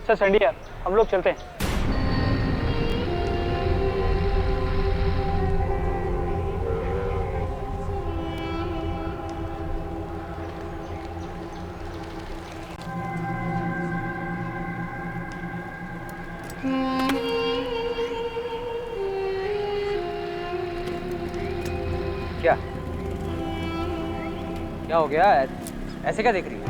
Mister Sandy यार, हम लोग चलते हैं। क्या क्या हो गया? ऐसे क्या देख रही है?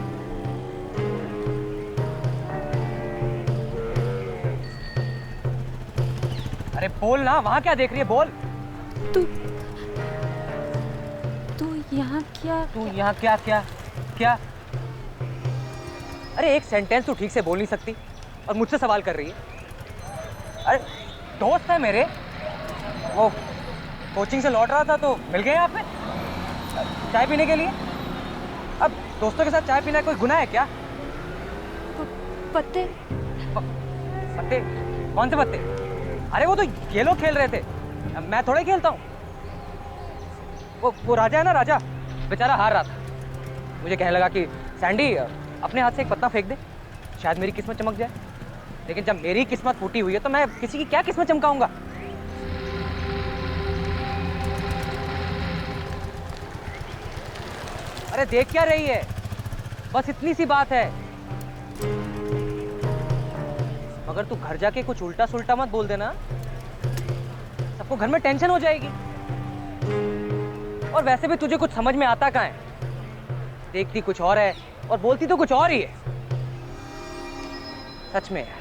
अरे बोल ना, वहां क्या देख रही है? बोल। तू यहाँ क्या? तू यहाँ क्या क्या क्या? अरे एक सेंटेंस तू ठीक से बोल नहीं सकती और मुझसे सवाल कर रही है। अरे दोस्त है मेरे, वो कोचिंग से लौट रहा था तो मिल गए यहाँ पे चाय पीने के लिए। अब दोस्तों के साथ चाय पीना कोई गुनाह है क्या? पत्ते? पत्ते? कौन से पत्ते? अरे वो तो ये लोग खेल रहे थे, मैं थोड़ा ही खेलता हूँ। वो राजा है ना, राजा बेचारा हार रहा था। मुझे कहने लगा कि सैंडी अपने हाथ से एक पत्ता फेंक दे, शायद मेरी किस्मत चमक जाए। लेकिन जब मेरी किस्मत फूटी हुई है तो मैं किसी की क्या किस्मत चमकाऊंगा? अरे देख क्या रही है? बस इतनी सी बात है। मगर तू घर जाके कुछ उल्टा सुल्टा मत बोल देना, सबको घर में टेंशन हो जाएगी। और वैसे भी तुझे कुछ समझ में आता कहाँ है? देखती कुछ और है और बोलती तो कुछ और ही है। सच में यार,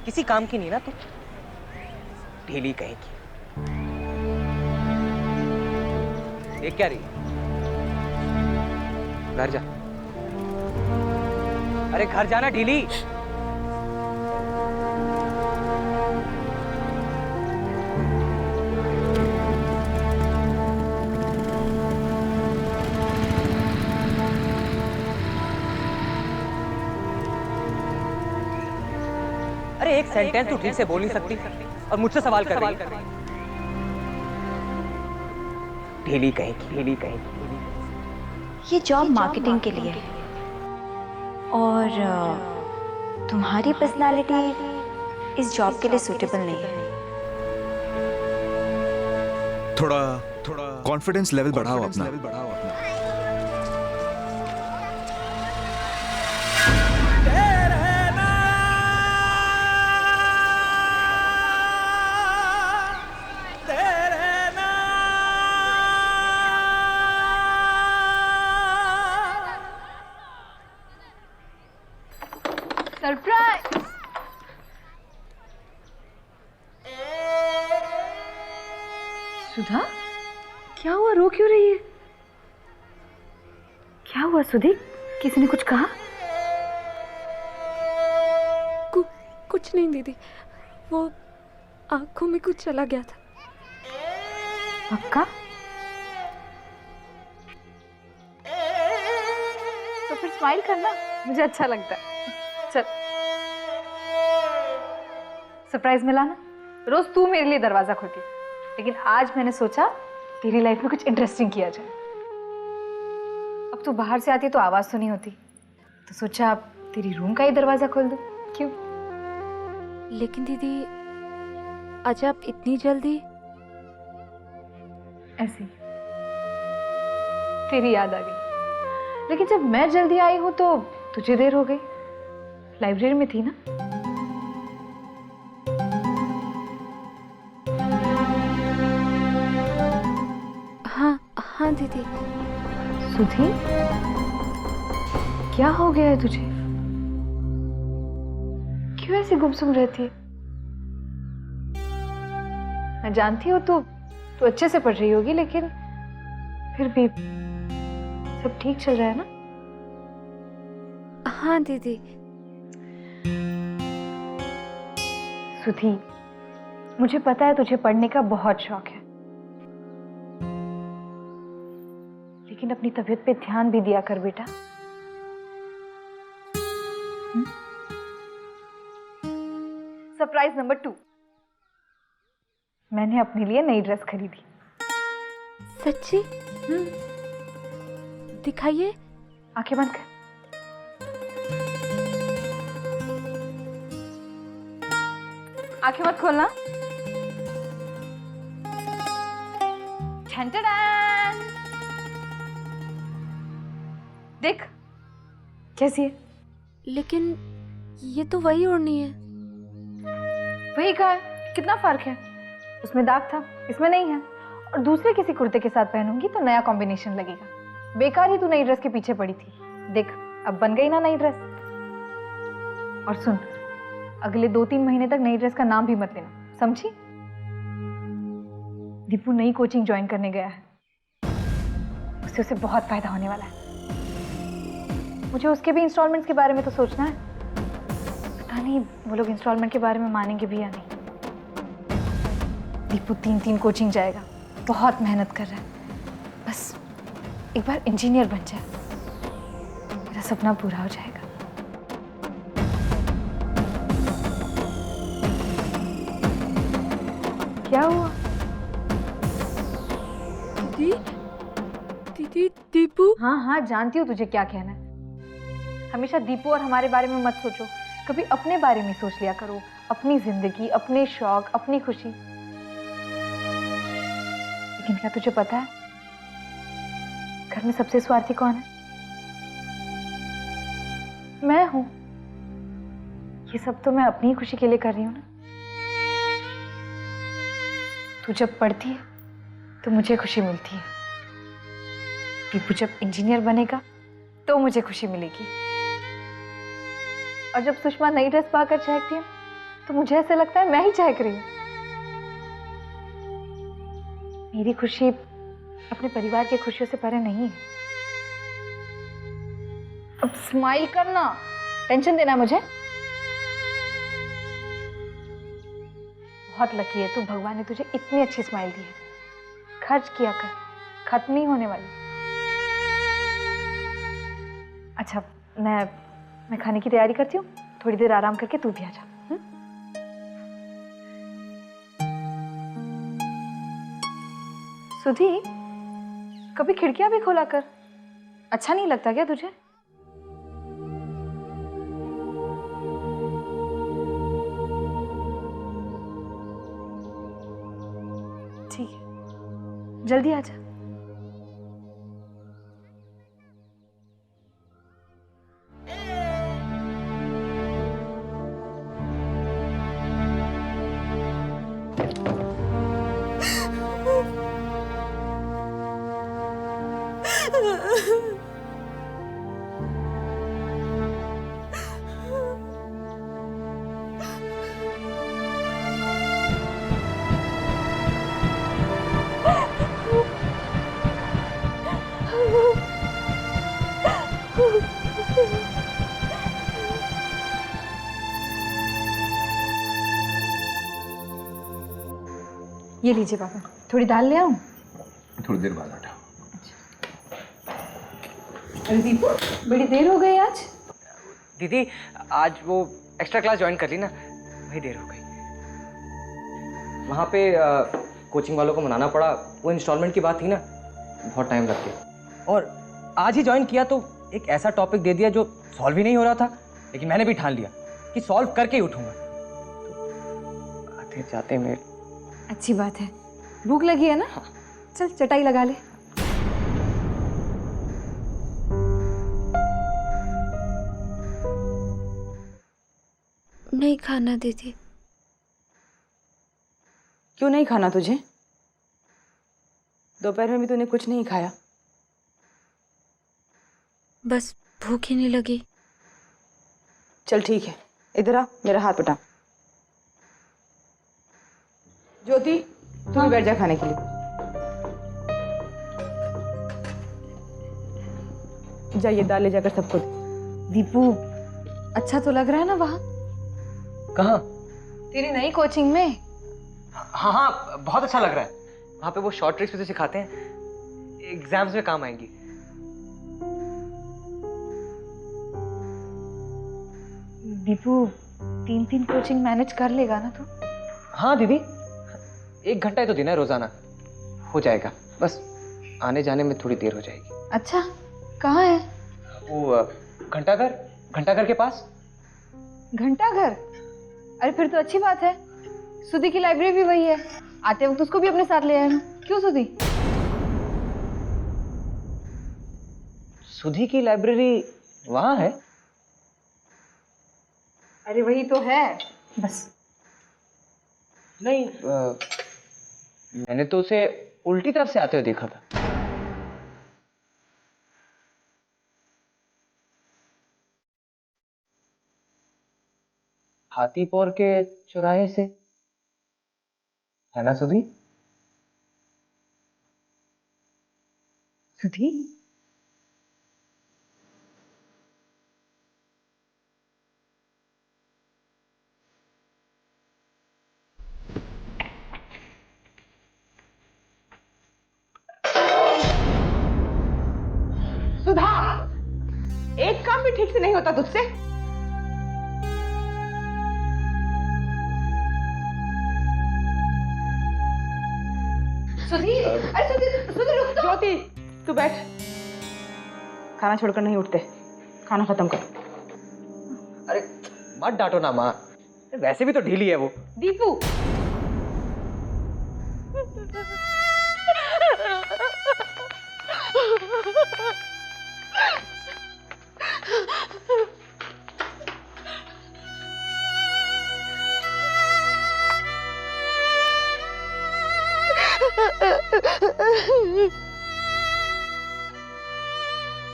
किसी काम की नहीं ना तू, ढीली कहेगी। देख क्या रही है? घर जा। अरे घर जाना ढीली। अरे एक सेंटेंस तू ठीक से बोल नहीं सकती और मुझसे सवाल कर रही है। ढीली कहेगी, ढीली कहेगी। ये जॉब मार्केटिंग के लिए है और तुम्हारी पर्सनालिटी इस जॉब के लिए सूटेबल नहीं है। थोड़ा कॉन्फिडेंस लेवल बढ़ाओ अपना। सरप्राइज! सुधा, क्या हुआ? रो क्यों रही है? क्या हुआ सुधी? किसी ने कुछ कहा? कुछ नहीं दीदी, वो आंखों में कुछ चला गया था। पक्का? तो फिर स्माइल करना, मुझे अच्छा लगता है। चल, सरप्राइज मिला ना? रोज तू मेरे लिए दरवाजा खोलती, लेकिन आज मैंने सोचा तेरी लाइफ में कुछ इंटरेस्टिंग किया जाए। अब तू बाहर से आती तो आवाज तो नहीं होती, तो सोचा अब तेरी रूम का ही दरवाजा खोल दूं। क्यों? लेकिन दीदी, आज आप इतनी जल्दी? ऐसी तेरी याद आ गई। लेकिन जब मैं जल्दी आई हूं तो तुझे देर हो गई। लाइब्रेरी में थी ना? हाँ दीदी। सुधी, क्या हो गया है तुझे? क्यों ऐसी गुमसुम रहती है? मैं जानती हूँ तू अच्छे से पढ़ रही होगी, लेकिन फिर भी सब ठीक चल रहा है ना? हाँ दीदी। सुधी, मुझे पता है तुझे पढ़ने का बहुत शौक है, लेकिन अपनी तबीयत पे ध्यान भी दिया कर बेटा। सरप्राइज नंबर 2, मैंने अपने लिए नई ड्रेस खरीदी। सच्ची? दिखाइए। आंखें बंद कर। आंखें मत खोलना। ठन-ठन-ठन। देख कैसी है? लेकिन ये तो वही ओढ़नी है। वही कहा है, कितना फर्क है? उसमें दाग था, इसमें नहीं है। और दूसरे किसी कुर्ते के साथ पहनूंगी तो नया कॉम्बिनेशन लगेगा। बेकार ही तू नई ड्रेस के पीछे पड़ी थी। देख अब बन गई ना नई ड्रेस। और सुन, अगले 2-3 महीने तक नई ड्रेस का नाम भी मत लेना, समझी? दीपू नई कोचिंग ज्वाइन करने गया है, उससे बहुत फायदा होने वाला है। मुझे उसके भी इंस्टॉलमेंट्स के बारे में तो सोचना है। पता नहीं वो लोग इंस्टॉलमेंट के बारे में मानेंगे भी या नहीं। दीपू 3-3 कोचिंग जाएगा, बहुत मेहनत कर रहा है। बस एक बार इंजीनियर बन जाए, मेरा सपना पूरा हो जाएगा। क्या हुआ? दीदी, दीदी, दीपू। हाँ हाँ जानती हूँ तुझे क्या कहना है। हमेशा दीपू और हमारे बारे में मत सोचो, कभी अपने बारे में सोच लिया करो। अपनी जिंदगी, अपने शौक, अपनी खुशी। लेकिन क्या तुझे पता है घर में सबसे स्वार्थी कौन है? मैं हूं। ये सब तो मैं अपनी ही खुशी के लिए कर रही हूं ना। तू जब पढ़ती है तो मुझे खुशी मिलती है। दीपू जब इंजीनियर बनेगा तो मुझे खुशी मिलेगी। और जब सुषमा नई ड्रेस पाकर चहकती है तो मुझे ऐसा लगता है मैं ही चहक रही हूँ। मेरी खुशी अपने परिवार की खुशियों से परे नहीं है। अब स्माइल करना, टेंशन देना मुझे। बहुत लकी है तू, भगवान ने तुझे इतनी अच्छी स्माइल दी है। खर्च किया कर, खत्म नहीं होने वाली। अच्छा मैं खाने की तैयारी करती हूँ, थोड़ी देर आराम करके तू भी आ जा। सुधी, कभी खिड़कियां भी खोला कर। अच्छा नहीं लगता क्या तुझे? ठीक है, जल्दी आ जा। ये लीजिए पापा, थोड़ी दाल ले आऊं? थोड़ी देर बाद हटा। अरे दीपू, बड़ी देर हो गई आज। दीदी आज वो एक्स्ट्रा क्लास ज्वाइन कर ली ना, वही देर हो गई। वहाँ पे कोचिंग वालों को मनाना पड़ा, वो इंस्टॉलमेंट की बात थी ना, बहुत टाइम लग गया। और आज ही ज्वाइन किया तो एक ऐसा टॉपिक दे दिया जो सॉल्व ही नहीं हो रहा था, लेकिन मैंने भी ठान लिया कि सॉल्व करके ही उठूंगा। आते जाते मेरे। अच्छी बात है, भूख लगी है ना? हाँ। चल चटाई लगा ले। नहीं खाना दीदी। क्यों नहीं खाना तुझे? दोपहर में भी तूने कुछ नहीं खाया। बस भूख ही नहीं लगी। चल ठीक है, इधर आ, मेरा हाथ बटा। ज्योति, तू भी बैठ जा खाने के लिए। जाइए दाल ले जाकर सबको दे। दीपू, अच्छा तो लग रहा है ना वहाँ? कहाँ? तेरी नई कोचिंग में। हाँ हाँ, बहुत अच्छा लग रहा है। वहाँ पे वो शॉर्ट ट्रिक्स भी तो सिखाते हैं, एग्जाम्स में काम आएंगी। दीपू, 3-3 कोचिंग मैनेज कर लेगा ना तू? हाँ दीदी, 1 घंटा ही तो देना है रोजाना, हो जाएगा। बस आने जाने में थोड़ी देर हो जाएगी। अच्छा, कहाँ है? वो घंटाघर के पास। घंटाघर? अरे फिर तो अच्छी बात है, सुधी की लाइब्रेरी भी वही है, आते वक्त उसको भी अपने साथ ले आए। क्यों सुधी? सुधी की लाइब्रेरी वहाँ है? अरे वही तो है बस। नहीं, मैंने तो उसे उल्टी तरफ से आते हुए देखा था। हाथीपोर के चौराहे से, है ना सुधी? सुधी? सुधा, एक काम भी ठीक से नहीं होता तुझसे। सुधी, अरे सुधी, सुधी रुक तो। ज्योति, तू बैठ। खाना छोड़कर नहीं उठते, खाना खत्म कर। अरे मत डांटो ना माँ, वैसे भी तो ढीली है वो। दीपू,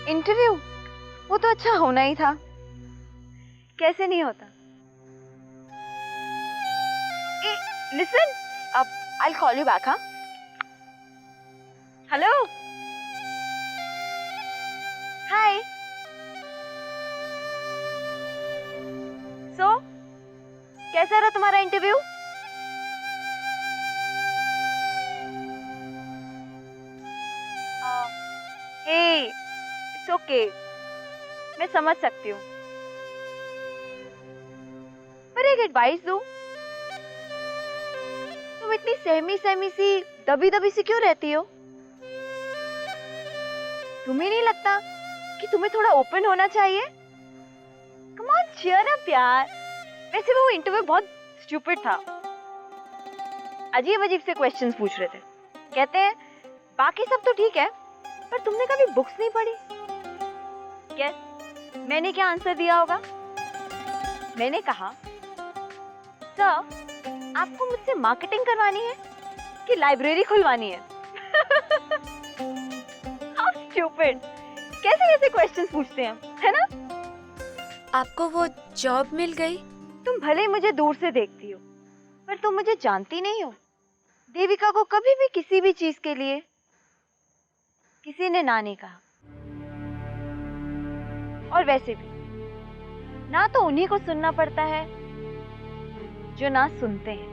इंटरव्यू वो तो अच्छा होना ही था, कैसे नहीं होता? लिसन, अब आई कॉल यू बैक। हाँ, हेलो, हाय। सो कैसा रहा तुम्हारा इंटरव्यू? हे, इट्स ओके, मैं समझ सकती हूँ, पर एक एडवाइस दूं, तुम इतनी सहमी सहमी सी, दबी दबी सी क्यों रहती हो? तुम्हें नहीं लगता कि तुम्हें थोड़ा ओपन होना चाहिए? कम ऑन, चीयर अप यार। वैसे वो इंटरव्यू बहुत स्टूपिड था, अजीब अजीब से क्वेश्चंस पूछ रहे थे। कहते हैं बाकी सब तो ठीक है, पर तुमने कभी बुक्स नहीं पढ़ी? यस, मैंने क्या आंसर दिया होगा? मैंने कहा, सर आपको मुझसे मार्केटिंग करवानी है कि लाइब्रेरी खुलवानी है? हाउ स्टूपिड, कैसे कैसे क्वेश्चंस पूछते हैं, है ना? आपको वो जॉब मिल गई? तुम भले ही मुझे दूर से देखती हो, पर तुम मुझे जानती नहीं हो। देविका को कभी भी किसी भी चीज के लिए किसी ने ना नहीं कहा, और वैसे भी ना तो उन्हीं को सुनना पड़ता है जो ना सुनते हैं,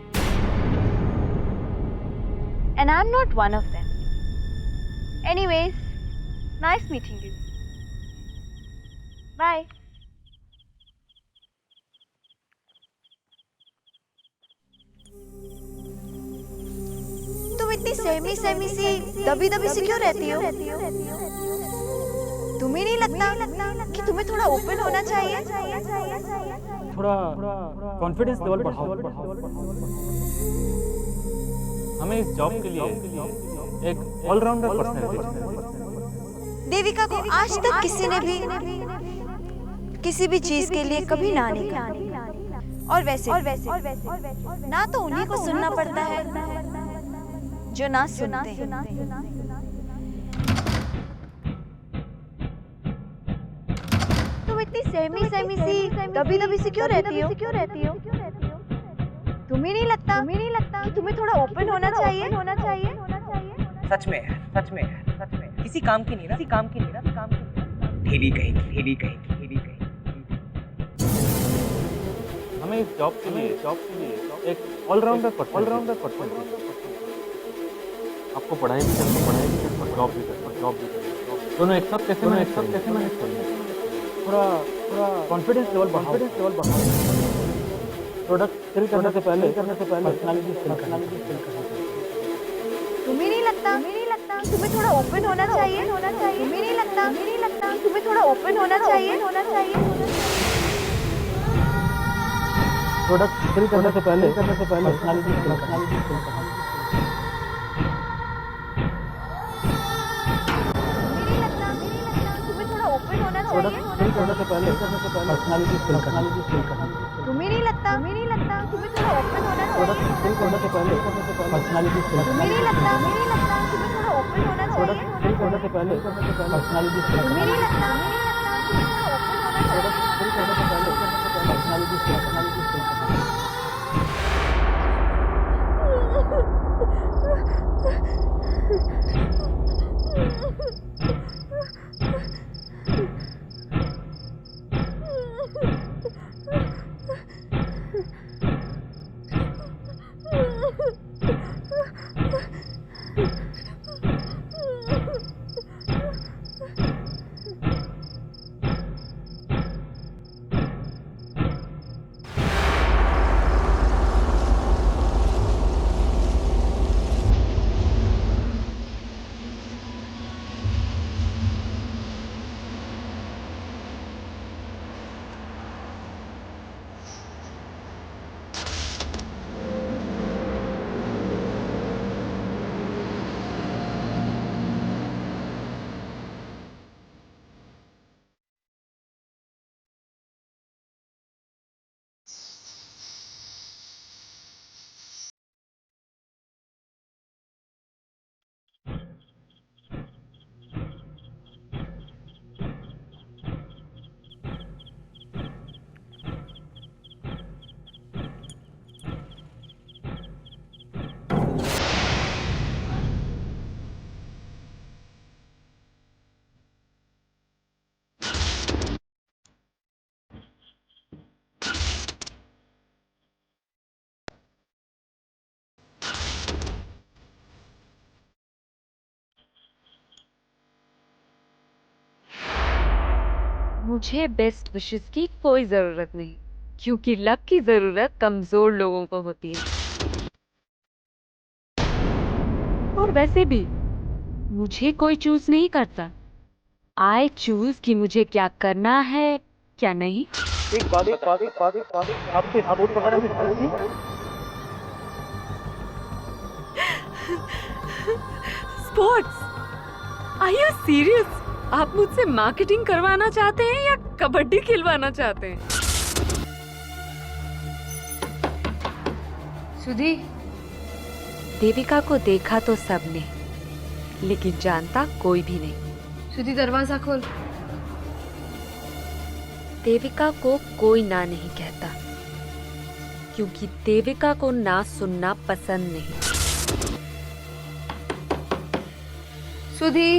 and I'm not one of them. Anyways, nice meeting you. Bye. तुम इतनी सहमी सहमी सी, दबी दबी सी क्यों रहती हो? तुम्हें नहीं लगता कि तुम्हें थोड़ा ओपन होना चाहिए? थोड़ा कॉन्फिडेंस लेवल बढ़ाओ। हमें इस जॉब के लिए एक ऑलराउंडर पर्सनालिटी। देविका को आज तक किसी ने भी किसी भी चीज के लिए कभी ना नहीं कहा, और वैसे ना तो उन्हीं को सुनना पड़ता है जो ना सुनते हैं। तुम इतनी सहमी सहमी सी, दबी दबी सी क्यों रहती हो? तुम्हें नहीं लगता कि तुम्हें थोड़ा ओपन होना चाहिए? सच में यार, सच में यार, सच में किसी काम की नहीं ना, किसी काम की नहीं ना, काम की ढीली कहीं। हमें इस जॉब के लिए एक ऑलराउंडर पर्सनालिटी। आपको पढ़ाई भी करना, जॉब भी करना, दोनों एक साथ कैसे मैनेज करना? थोड़ा कॉन्फिडेंस लेवल बढ़ाओ। प्रोडक्ट सेल करने से पहले पर्सनालिटी सेल करना चाहिए। तुम्हें नहीं लगता कि तुम्हें थोड़ा ओपन होना चाहिए? तुम्हें नहीं लगता कि तुम्हें थोड़ा ओपन होना चाहिए? प्रोडक्ट फिल करने से पहले पर्सनालिटी फिल करना। तुम्हें थोड़ा ओपन होना प्रोडक्ट फिल करने से पहले पर्सनालिटी फिल करना। तुम्हें नहीं लगता तुम्हें थोड़ा ओपन होना प्रोडक्ट फिल करने से पहले पर्सनालिटी फिल करना। तुम्हें नहीं लगता तुम्हें थोड़ा ओपन होना प्रोडक्ट फिल करने से पहले पर्सनालिटी फिल करना। तुम्हें नहीं लगता तुम्हें थोड़ा ओपन होना प्रोडक्ट फिल करने से पहले पर्सनालिटी फिल करना। मुझे बेस्ट विशेस की कोई जरूरत नहीं, क्योंकि लक की जरूरत कमजोर लोगों को होती है। और वैसे भी मुझे कोई चूज नहीं करता। आई चूज कि मुझे क्या करना है क्या नहीं। एक बात आपके सपोर्ट वगैरह में इंटरेस्ट नहीं? स्पोर्ट्स? Are you serious? आप मुझसे मार्केटिंग करवाना चाहते हैं या कबड्डी खिलवाना चाहते हैं? सुधी, देविका को देखा तो सबने, लेकिन जानता कोई भी नहीं। सुधी दरवाजा खोल। देविका को कोई ना नहीं कहता, क्योंकि देविका को ना सुनना पसंद नहीं। सुधी,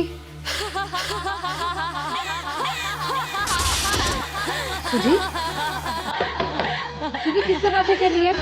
सुधी, सुधी किससे बातें कर रही है?